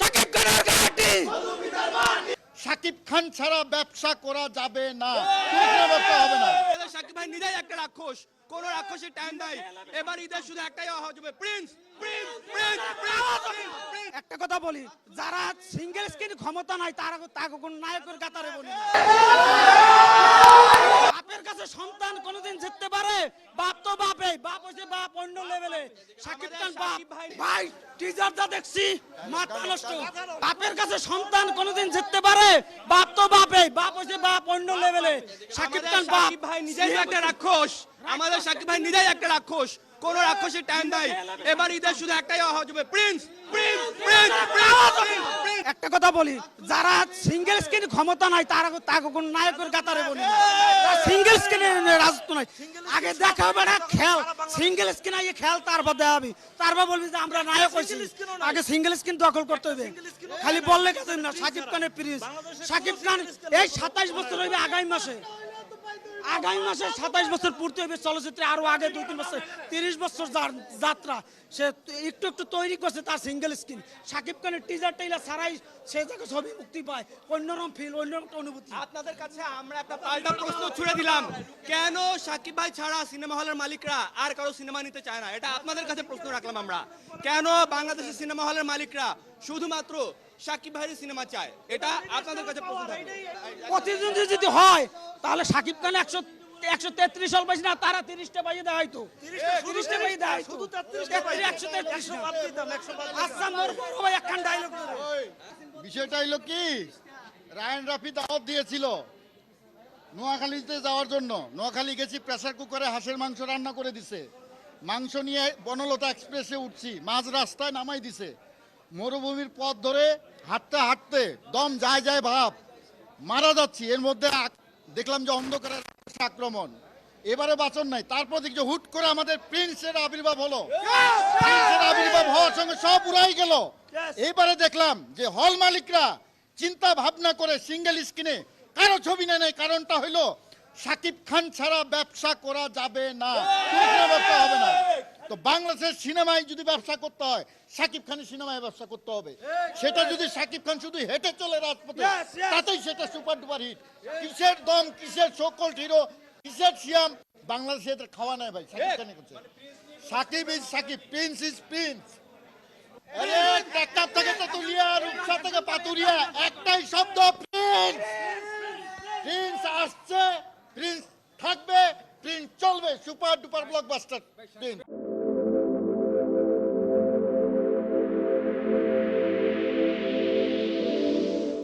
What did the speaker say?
শাকিব খানের ঘাঁটি। শাকিব খান ছাড়া ব্যবসা করা যাবে না, ব্যবসা হবে না। শাকিব ভাই নিজেই একটা রাক্ষস, কোন রাক্ষসের টাইম নাই। এবার ঈদের শুধু একটাই আওয়াজ হবে, প্রিন্স প্রিন্স প্রিন্স প্রিন্স। একটা কথা বলি, যারা সিঙ্গেল স্ক্রিন ক্ষমতা নাই তারা তাকে কোন নায়কের কাতারে বলি না। বাপের কাছে সন্তান কোনোদিন জিততে পারে? বাপ তো বাপে, বাপ হচ্ছে বাপ অন্য লেভেলে। শাকিব খান বাপ ভাই, টিজার যা দেখছি মাথা নষ্ট। বাপের কাছে সন্তান কোনোদিন জিততে পারে? বাপ তো বাপে, বাপ হচ্ছে বাপ অন্য লেভেলে। শাকিব খান বাপ ভাই নিজেই একটা রাক্ষস, আমাদের শাকিব ভাই নিজেই একটা রাক্ষস, কোন রাক্ষসের টাইম নাই। এবার ঈদের শুধু একটাই আওয়াজ হবে, প্রিন্স প্রিন্স প্রিন্স প্রিন্স। একটা কথা বলি, যারা সিঙ্গেল স্ক্রিন ক্ষমতা নাই তারা তাকে কোন নায়কের কাতারে বলি না। সিঙ্গেল স্ক্রিনে রাজত্ব নাই, আগে দেখা হবে না খেল, সিঙ্গেল স্ক্রিন আগে খেল, তারপর দেখাবি, তারপর বলবি যে আমরা নায়ক হয়েছি। আগে সিঙ্গেল স্ক্রিন দখল করতে হবে, খালি বললে কাজ না। শাকিব খানের প্রিন্স, শাকিব খান এই 27 বছর হইবে আগামী মাসে 27 বছর পূর্তি হবে চলচ্চিত্রে, আরো আগে 2-3 বছর 30 বছর যাত্রা সে একটু একটু তৈরি করছে তার সিঙ্গেল স্ক্রিন। শাকিব খানের টিজার টেইলার ছাড়াই সে জায়গা ছবি মুক্তি পায়, অন্যরকম ফিল, অন্যরকম অনুভূতি। আপনাদের কাছে আমরা একটা পাল্টা প্রশ্ন ছুড়ে দিলাম, কেন শাকিব ভাই ছাড়া সিনেমা হলের মালিকরা আর কারো সিনেমা নিতে চায় না? এটা আপনাদের কাছে প্রশ্ন রাখলাম আমরা, কেন বাংলাদেশের সিনেমা হলের মালিকরা শুধুমাত্র শাকিব ভাইয়ের সিনেমা চায়? এটা আপনাদের কাছে প্রশ্ন থাকবে। প্রতিদ্বন্দ্বী যদি হয় তাহলে শাকিব খান 133 সাল পাইছে না, তারা 30টা পাইয়ে দেয় হয়তো, 30টা পাইয়ে দেয় শুধু 133। আচ্ছা মোর বড় ভাই একখান ডায়লগ ধরে। বিষয়টা হইলো কি, রায়ান রাফি দাওয়াত দিয়েছিল নোয়াখালীতে যাওয়ার জন্য। নোয়াখালী গেছি, প্রেসার কুকারে হাঁসের মাংস রান্না করে দিছে। মাংস নিয়ে বনলতা এক্সপ্রেসে উঠছি, মাঝ রাস্তায় নামাই দিছে। মরুভূমির পথ ধরে হাঁটতে হাঁটতে দম যায় যায় ভাব, মারা যাচ্ছি। এর মধ্যে দেখলাম যে অন্ধকারের আক্রমণ, এবারে বাঁচন নাই। তারপর দেখছি হুট করে আমাদের প্রিন্সের আবির্ভাব হলো। প্রিন্সের আবির্ভাব হওয়ার সঙ্গে সব উড়াই গেল। এবারে দেখলাম যে হল মালিকরা চিন্তা ভাবনা করে সিঙ্গেল স্ক্রিনে কারো ছবি নেয়। কারণটা হইলো শাকিব খান ছাড়া ব্যবসা করা যাবে না, ব্যবসা হবে না। তো বাংলাদেশের সিনেমায় যদি ব্যবসা করতে হয়, শাকিব খানের সিনেমায় ব্যবসা করতে হবে। সেটা যদি শাকিব খান শুধু হেঁটে চলে রাজপথে, তাতেই সেটা সুপার ডুপার হিট। কিসের দম, কিসের সকল হিরো, কিসের সিয়াম, বাংলাদেশে এদের খাওয়া নাই ভাই। শাকিব খানের করছে, Shakib is Shakib, Prince is Prince. Teknaf থেকে তেতুলিয়া, রূপসা থেকে পাতুরিয়া, একটাই শব্দ, প্রিন্স। প্রিন্স আসছে, প্রিন্স থাকবে, প্রিন্স চলবে, সুপার ডুপার ব্লকবাস্টার প্রিন্স।